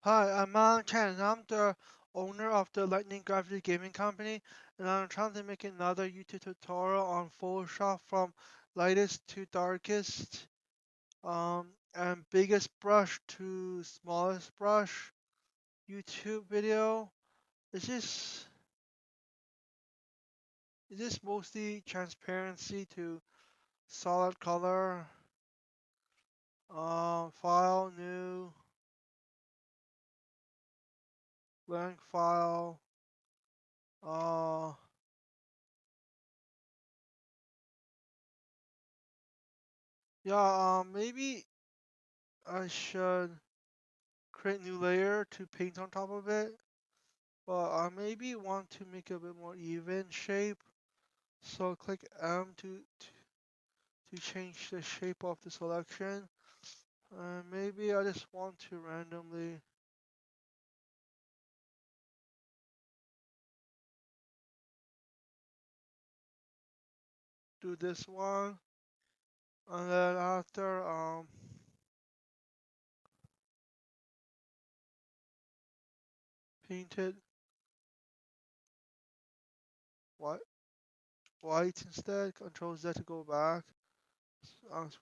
Hi, I'm Alan Chen, and I'm the owner of the Lightning Gravity Gaming Company, and I'm trying to make another YouTube tutorial on Photoshop from lightest to darkest, and biggest brush to smallest brush YouTube video. It's just, it's just mostly transparency to solid color, file, new, blank file, uh, yeah, maybe I should create new layer to paint on top of it, but I maybe want to make it a bit more even shape. So click M to change the shape of the selection. And maybe I just want to randomly do this one. And then after paint it white white instead. Control Z to go back.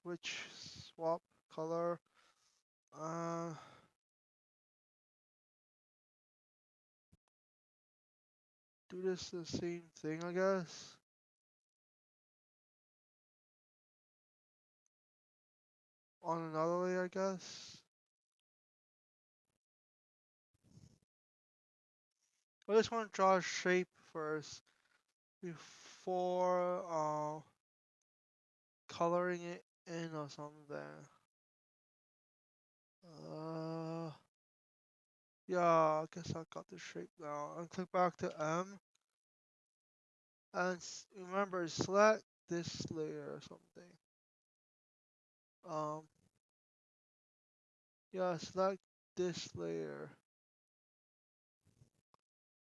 Switch swap color. Uh, do this the same thing, I guess. On another layer, I guess. I just want to draw a shape first before coloring it in or something. Uh, yeah, I guess I got the shape now. And click back to M. And remember, select this layer or something. Um, yeah, select this layer,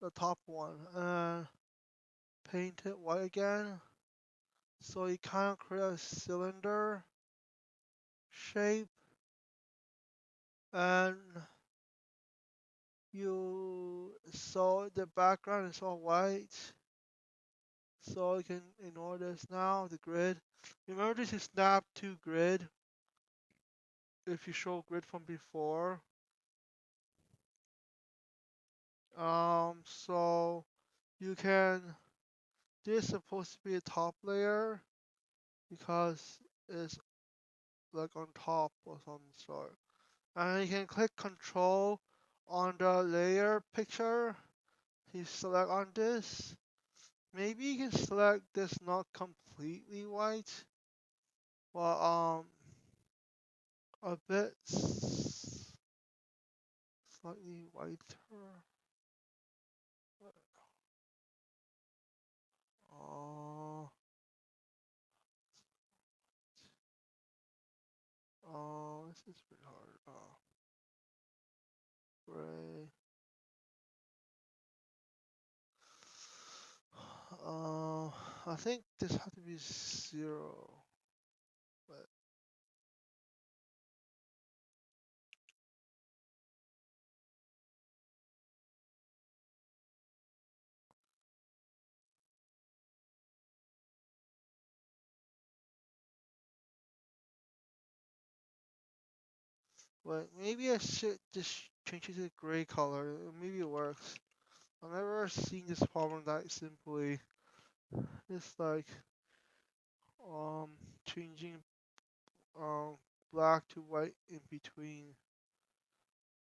the top one, and paint it white again. So you kind of create a cylinder shape, and so the background is all white. So you can ignore this now, the grid. Remember this is snap to grid if you show grid from before. So you can, this is supposed to be a top layer because it's like on top or some sort. And you can click control on the layer picture. You select on this. Maybe you can select this not completely white, but a bit slightly whiter. Oh, oh, this is pretty hard. Oh, gray. Uh, I think this has to be 0. But maybe I should just change it to gray color. Maybe it works. I've never seen this problem that simply. It's like um changing um black to white in between.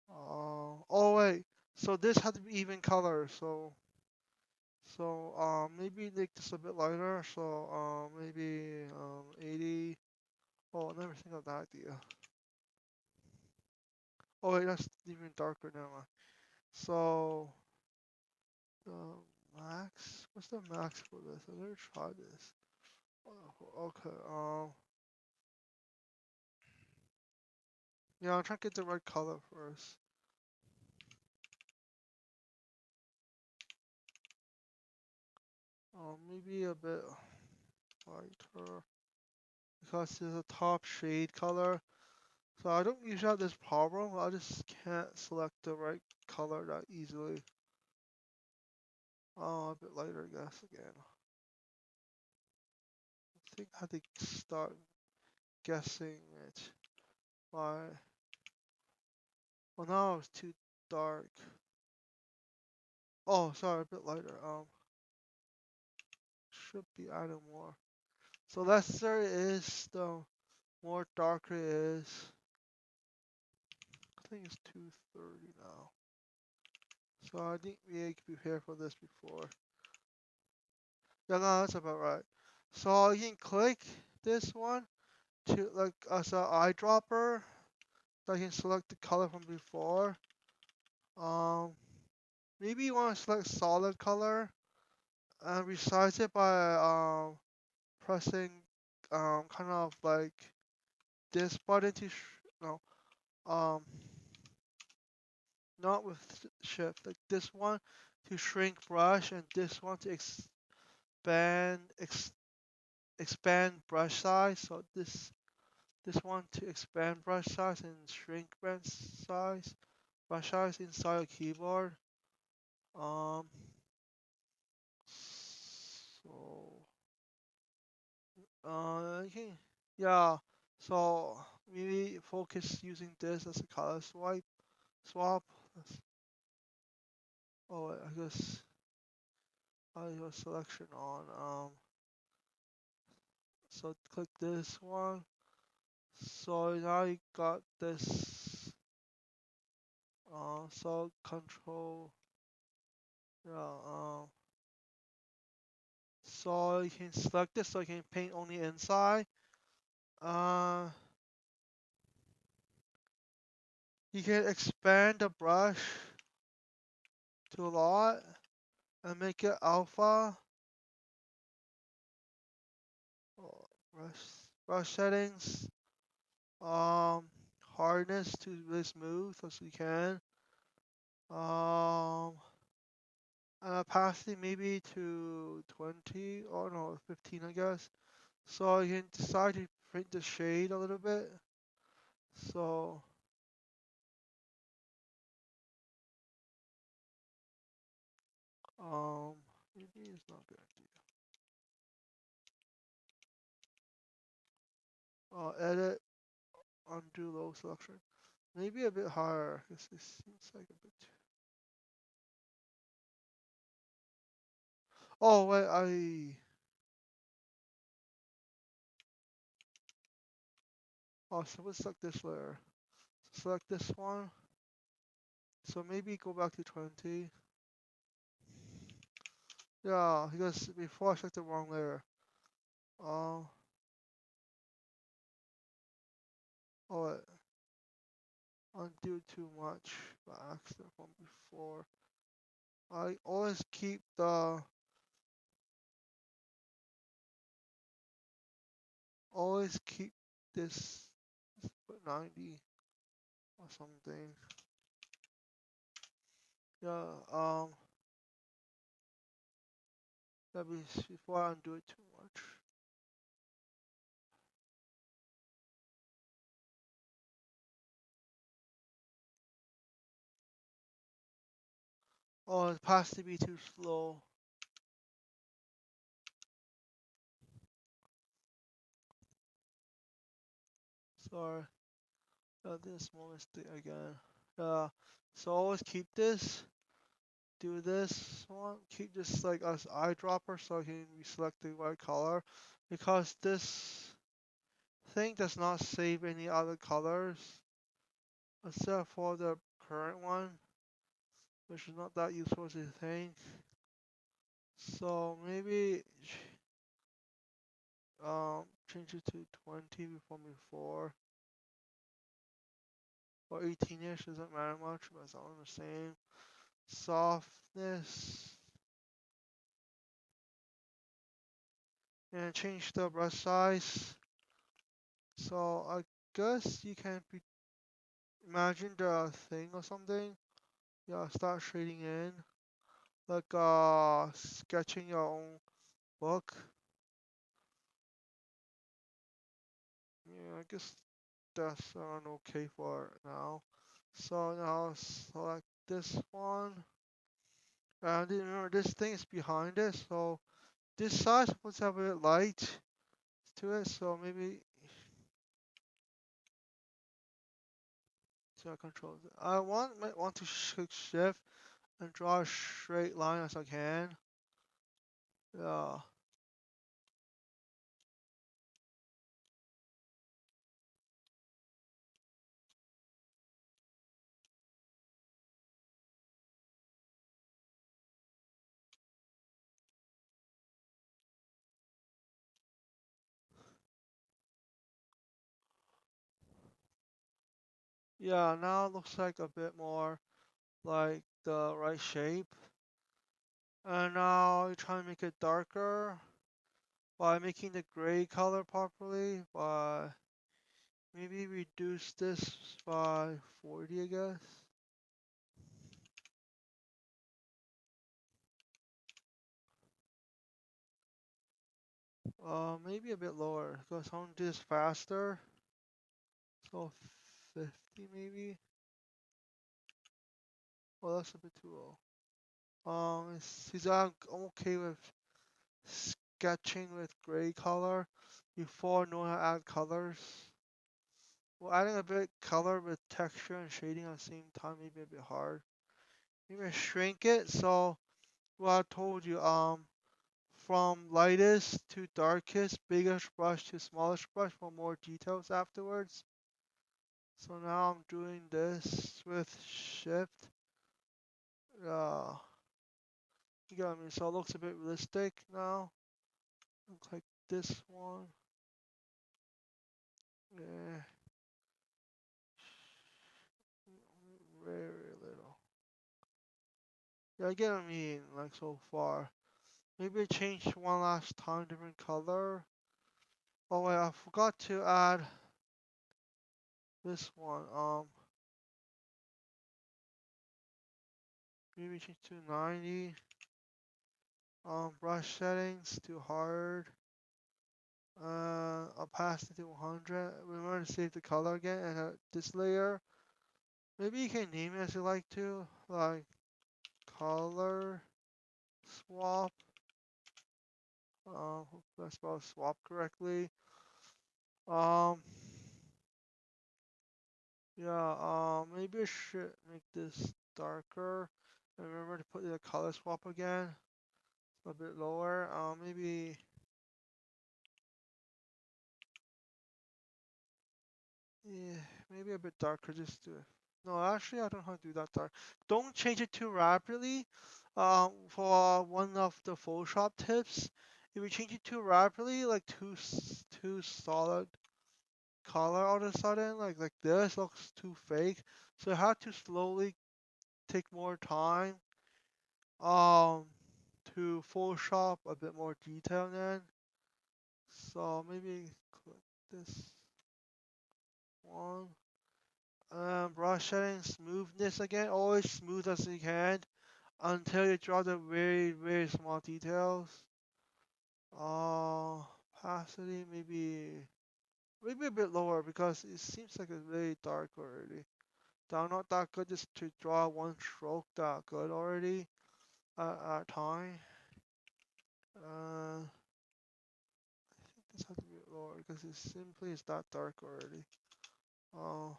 Oh wait, so this had to be even color. So maybe make this a bit lighter. So maybe 80. Oh, I never think of that idea. Oh wait, that's even darker now. So max. What's the max for this? I never tried this. Okay. Yeah, I'm trying to get the right color first. Maybe a bit lighter because it's a top shade color. So I don't usually have this problem. I just can't select the right color that easily. Oh, a bit lighter, I guess, again. I think I have to start guessing it by... Well, now it's too dark. Oh, sorry, a bit lighter. Should be adding more. So lesser it is, the more darker it is. I think it's 230 now. So I think we could prepare for this before. Yeah, no, that's about right. So you can click this one to like as an eyedropper. So I can select the color from before. Um, Maybe you want to select solid color and resize it by pressing kind of like this button to no um not with shift, like this one to shrink brush and this one to expand brush size. So this one to expand brush size and shrink brush size inside a keyboard. Um, so okay, yeah. So maybe focus using this as a color swap. Oh, I guess I have selection on. So click this one. So now you got this. So control. Yeah. So you can select this. So you can paint only inside. Uh, you can expand the brush to a lot and make it alpha. Oh, brush settings. Um, Hardness to really smooth as you can. Um, and opacity maybe to 20 or no 15 I guess. So you can decide to print the shade a little bit. So um, maybe it's not a good idea. Edit, undo low selection. Maybe a bit higher. This seems like a bit. Oh wait, so let's select this layer. Select this one. So maybe go back to 20. Yeah, because before I selected the wrong layer. Uh, oh wait, undo too much by accident from before. I always keep this, let's put 90 or something. Yeah, that means before I undo it too much. Oh, it has to be too slow. Sorry, this small mistake again. Yeah, so always keep this. Do this one. Keep this like as eyedropper so I can select the right color, because this thing does not save any other colors except for the current one, which is not that useful as you think. So maybe change it to 20 from before, or 18ish, doesn't matter much, but it's all the same. Softness, and change the brush size. So I guess you can imagine the thing or something. Yeah, start shading in, like sketching your own book. Yeah, I guess that's an okay for now. So now select this one. And remember this thing is behind it, so this side supposed to have a bit light to it, so maybe so I control it. Might want to click shift and draw a straight line as I can. Yeah. Yeah, now it looks like a bit more like the right shape. And now you try to make it darker by making the gray color properly by maybe reduce this by 40, I guess. Maybe a bit lower because I want to do this faster. So 50 maybe. Well, that's a bit too low. I'm okay with sketching with gray color before knowing how to add colors. Well, adding a bit color with texture and shading at the same time may be a bit hard. Maybe I shrink it so what I told you, from lightest to darkest, biggest brush to smallest brush for more details afterwards. So now I'm doing this with shift. Uh, you got me. So it looks a bit realistic now. Looks like this one. Yeah, very little. Yeah, I get what I mean, like so far. Maybe I changed one last time, different color. Oh wait, I forgot to add this one. Maybe change to 90. Brush settings to hard. Opacity to 100. Remember to save the color again and this layer. Maybe you can name it as you like to, like color swap. Hopefully I spelled swap correctly. Um, yeah. Maybe I should make this darker. And remember to put the color swap again. A bit lower. Maybe. Yeah, maybe a bit darker. Just to. No, actually, I don't know how to do that dark. Don't change it too rapidly. For one of the Photoshop tips, if you change it too rapidly, like too solid color all of a sudden, like this looks too fake. So you have to slowly take more time um to Photoshop a bit more detail then. So maybe click this one. Brush setting, smoothness again, always smooth as you can until you draw the very small details. Uh, Opacity maybe a bit lower because it seems like it's very dark already. Not that good just to draw one stroke that good already at a time. I think this has to be lower because it simply is that dark already. Oh,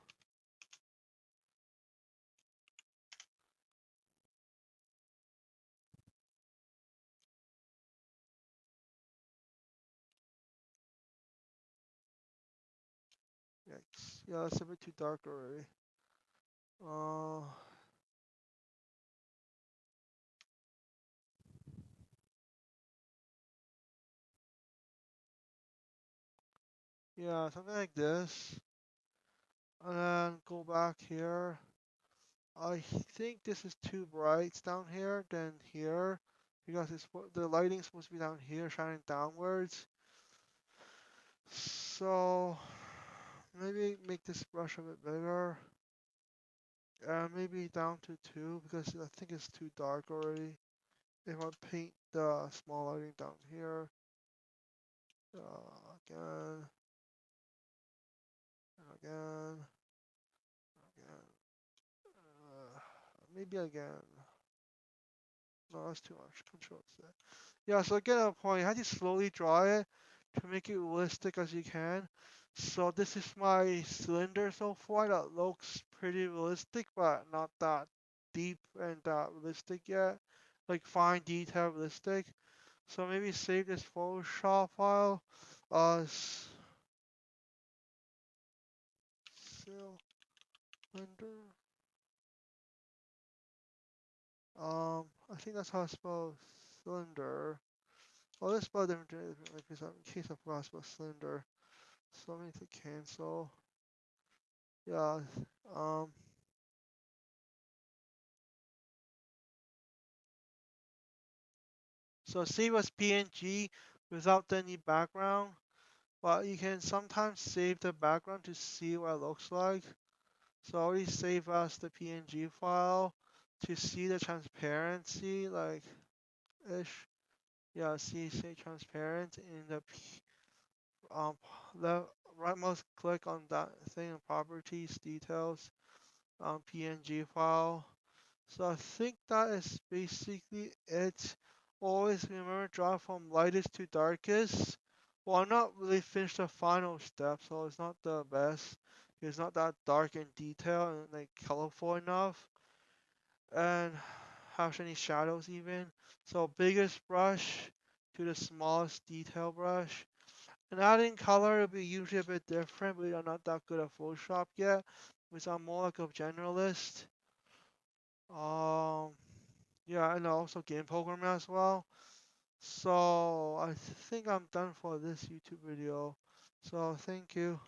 yikes. Yeah, it's a bit too dark already. Uh, yeah, something like this. And then go back here. I think this is too bright down here than here because the lighting's supposed to be down here, shining downwards. So maybe make this brush a bit bigger. Maybe down to 2 because I think it's too dark already. If I paint the small lighting down here, again, again, again, maybe again. No, that's too much. Control Z. Yeah, so get a point. You have to slowly draw it to make it realistic as you can. So this is my cylinder so far that looks pretty realistic, but not that deep and that realistic yet. Like fine detail realistic. So maybe save this Photoshop file as cylinder. I think that's how I spell cylinder. Oh, let's spell different in case I forgot to spell cylinder. So I need to cancel. Yeah. Um. So save as PNG without any background, but you can sometimes save the background to see what it looks like. So I already save as the PNG file to see the transparency, like ish. Yeah, see transparent in the um left rightmost click on that thing in properties details PNG file. So I think that is basically it. Always remember draw from lightest to darkest. Well, I'm not really finished the final step, so it's not the best. It's not that dark in detail and like colorful enough, and have any shadows even. So biggest brush to the smallest detail brush. And adding color will be usually a bit different, but I'm not that good at Photoshop yet, because I'm more like a generalist. Um, yeah, and also game programming as well. So I think I'm done for this YouTube video. So thank you.